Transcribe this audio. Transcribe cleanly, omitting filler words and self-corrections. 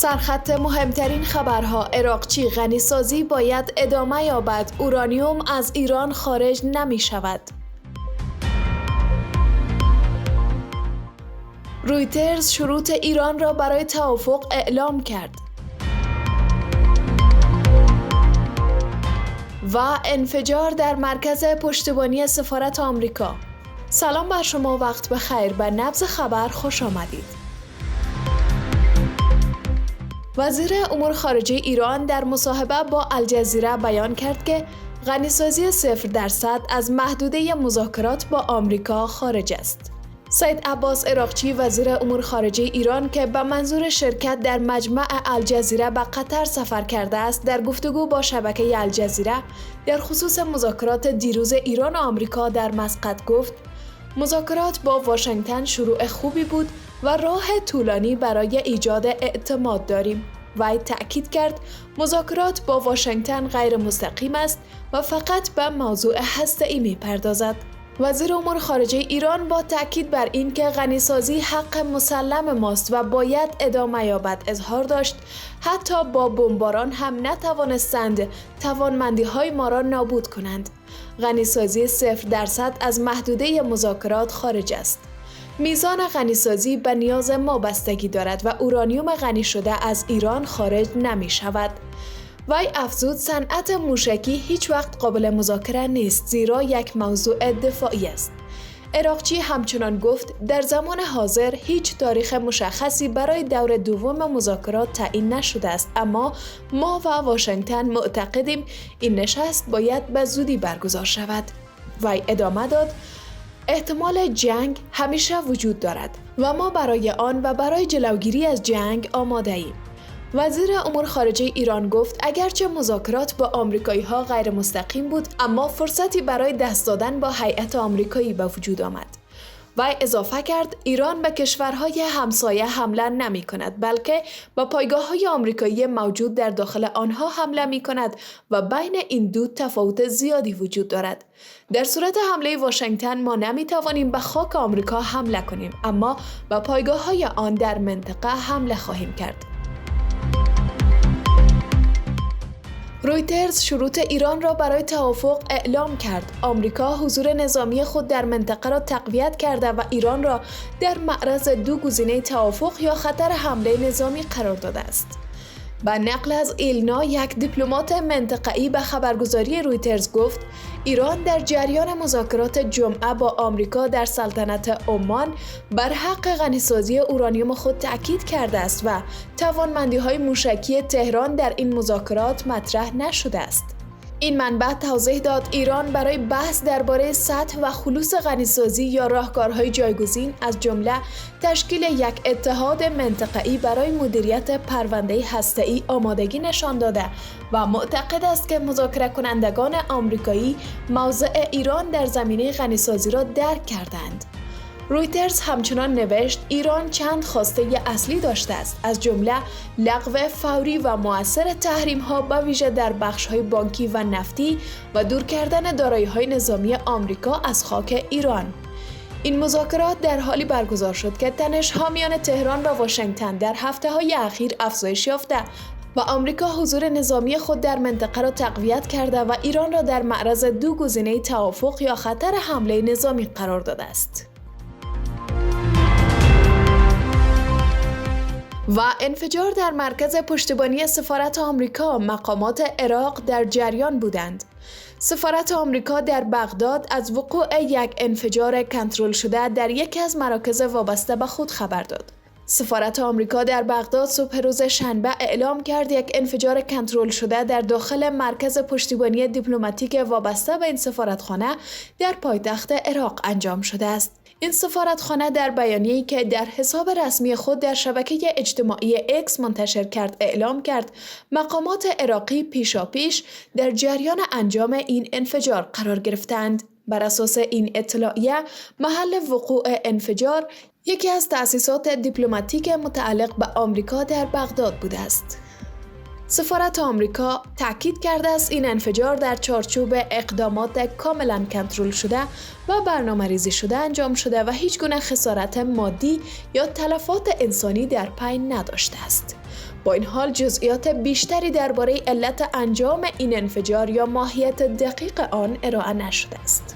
سرخط مهمترین خبرها: عراقچی غنیسازی باید ادامه یابد، اورانیوم از ایران خارج نمی شود. رویترز شروط ایران را برای توافق اعلام کرد. و انفجار در مرکز پشتیبانی سفارت آمریکا. سلام بر شما، وقت بخیر، به نبض خبر خوش آمدید. وزیر امور خارجه ایران در مصاحبه با الجزیره بیان کرد که غنیسازی 0% از محدوده مذاکرات با آمریکا خارج است. سید عباس عراقچی وزیر امور خارجه ایران که به منظور شرکت در مجمع الجزیره به قطر سفر کرده است، در گفتگو با شبکه الجزیره در خصوص مذاکرات دیروز ایران و آمریکا در مسقط گفت: مذاکرات با واشنگتن شروع خوبی بود و راه طولانی برای ایجاد اعتماد داریم. وی تأکید کرد مذاکرات با واشنگتن غیر مستقیم است و فقط به موضوع هسته‌ای می‌پردازد. وزیر امور خارجه ایران با تأکید بر این که غنیسازی حق مسلم ماست و باید ادامه یابد اظهار داشت حتی با بمباران هم نتوانستند توانمندی‌های ما را نابود کنند. غنیسازی 0% از محدوده مذاکرات خارج است. میزان غنیسازی به نیاز ما بستگی دارد و اورانیوم غنی شده از ایران خارج نمی شود. وی افزود صنعت موشکی هیچ وقت قابل مذاکره نیست، زیرا یک موضوع دفاعی است. عراقچی همچنان گفت در زمان حاضر هیچ تاریخ مشخصی برای دور دوم مذاکرات تعیین نشده است، اما ما و واشنگتن معتقدیم این نشست باید به زودی برگزار شود. وی ادامه داد: احتمال جنگ همیشه وجود دارد و ما برای آن و برای جلوگیری از جنگ آماده ایم. وزیر امور خارجه ایران گفت اگرچه مذاکرات با آمریکایی‌ها غیر مستقیم بود، اما فرصتی برای دست دادن با هیئت آمریکایی به وجود آمد. وی اضافه کرد ایران به کشورهای همسایه حمله نمی کند، بلکه به پایگاه‌های آمریکایی موجود در داخل آنها حمله می کند و بین این دو تفاوت زیادی وجود دارد. در صورت حمله واشنگتن ما نمی توانیم به خاک آمریکا حمله کنیم، اما به پایگاه‌های آن در منطقه حمله خواهیم کرد. رویترز شروط ایران را برای توافق اعلام کرد. آمریکا حضور نظامی خود در منطقه را تقویت کرده و ایران را در معرض دو گزینه توافق یا خطر حمله نظامی قرار داده است. با نقل از ایلنا، یک دیپلمات منطقه‌ای به خبرگزاری رویترز گفت ایران در جریان مذاکرات جمعه با آمریکا در سلطنت عمان بر حق غنیسازی اورانیوم خود تأکید کرده است و توانمندی‌های موشکی تهران در این مذاکرات مطرح نشده است. این منبع توضیح داد ایران برای بحث درباره سطح و خلوص غنیسازی یا راهکارهای جایگزین، از جمله تشکیل یک اتحاد منطقه‌ای برای مدیریت پرونده هسته‌ای، آمادگی نشان داده و معتقد است که مذاکره کنندگان آمریکایی موضع ایران در زمینه غنیسازی را درک کردند. رویترز همچنان نوشت ایران چند خواسته اصلی داشته است، از جمله لغو فوری و مؤثر تحریم‌ها به ویژه در بخش‌های بانکی و نفتی و دور کردن دارایی‌های نظامی آمریکا از خاک ایران. این مذاکرات در حالی برگزار شد که تنش‌ها میان تهران و واشنگتن در هفته‌های اخیر افزایش یافته و آمریکا حضور نظامی خود در منطقه را تقویت کرده و ایران را در معرض دو گزینه توافق یا خطر حمله نظامی قرار داده است. و انفجار در مرکز پشتیبانی سفارت آمریکا، مقامات عراق در جریان بودند. سفارت آمریکا در بغداد از وقوع یک انفجار کنترل شده در یکی از مراکز وابسته به خود خبر داد. سفارت آمریکا در بغداد صبح روز شنبه اعلام کرد یک انفجار کنترل شده در داخل مرکز پشتیبانی دیپلماتیک وابسته به این سفارتخانه در پایتخت عراق انجام شده است. این سفارتخانه در بیانیه‌ای که در حساب رسمی خود در شبکه اجتماعی اکس منتشر کرد اعلام کرد مقامات عراقی پیشاپیش در جریان انجام این انفجار قرار گرفتند. بر اساس این اطلاعیه محل وقوع انفجار یکی از تأسیسات دیپلماتیک متعلق به آمریکا در بغداد بوده است. سفارت آمریکا تاکید کرده است این انفجار در چارچوب اقدامات کاملا کنترل شده و برنامه‌ریزی شده انجام شده و هیچ گونه خسارت مادی یا تلفات انسانی در پی نداشته است. با این حال جزئیات بیشتری درباره علت انجام این انفجار یا ماهیت دقیق آن ارائه نشده است.